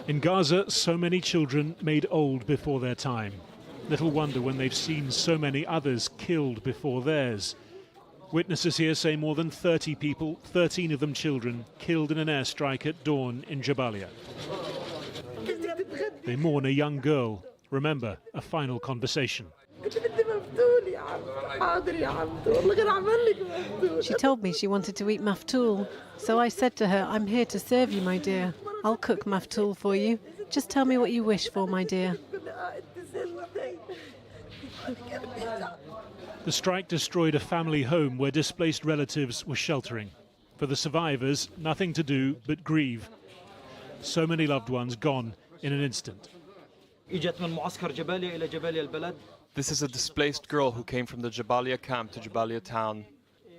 In Gaza, so many children made old before their time. Little wonder when they've seen so many others killed before theirs. Witnesses here say more than 30 people, 13 of them children, killed in an airstrike at dawn in Jabalia. They mourn a young girl. Remember, a final conversation. She told me she wanted to eat maftool. So I said to her, I'm here to serve you, my dear. I'll cook maftool for you. Just tell me what you wish for, my dear. The strike destroyed a family home where displaced relatives were sheltering. For the survivors, nothing to do but grieve. So many loved ones gone in an instant. This is a displaced girl who came from the Jabalia camp to Jabalia town.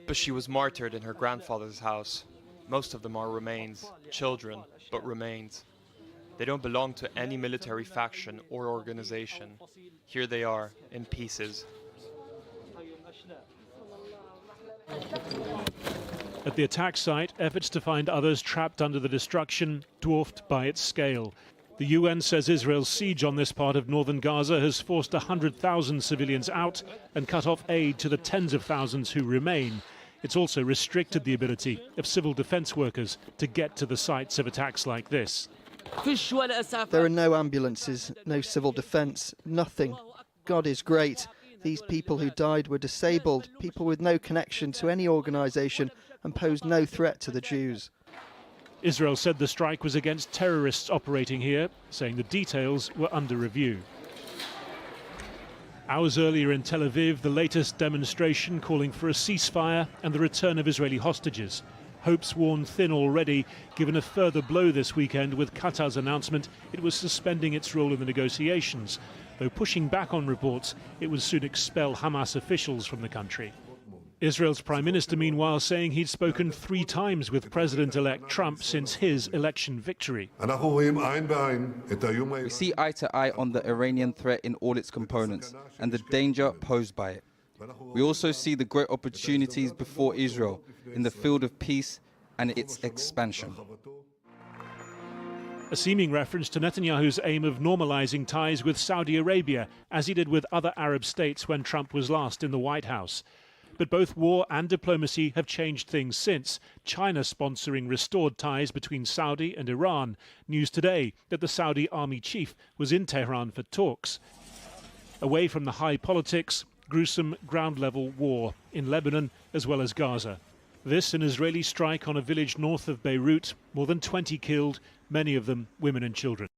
But she was martyred in her grandfather's house. Most of them are remains, children, but remains. They don't belong to any military faction or organization. Here they are, in pieces. At the attack site, efforts to find others trapped under the destruction dwarfed by its scale. The UN says Israel's siege on this part of northern Gaza has forced 100,000 civilians out and cut off aid to the tens of thousands who remain. It's also restricted the ability of civil defense workers to get to the sites of attacks like this. There are no ambulances, no civil defense, nothing. God is great. These people who died were disabled, people with no connection to any organization, and posed no threat to the Jews. Israel said the strike was against terrorists operating here, saying the details were under review. Hours earlier in Tel Aviv, the latest demonstration calling for a ceasefire and the return of Israeli hostages. Hopes worn thin already, given a further blow this weekend with Qatar's announcement it was suspending its role in the negotiations, though pushing back on reports it would soon expel Hamas officials from the country. Israel's Prime Minister, meanwhile, saying he'd spoken 3 times with President-elect Trump since his election victory. We see eye to eye on the Iranian threat in all its components and the danger posed by it. We also see the great opportunities before Israel in the field of peace and its expansion. A seeming reference to Netanyahu's aim of normalizing ties with Saudi Arabia, as he did with other Arab states when Trump was last in the White House. But both war and diplomacy have changed things since, China sponsoring restored ties between Saudi and Iran. News today that the Saudi army chief was in Tehran for talks. Away from the high politics, gruesome ground-level war in Lebanon as well as Gaza. This an Israeli strike on a village north of Beirut, more than 20 killed, many of them women and children.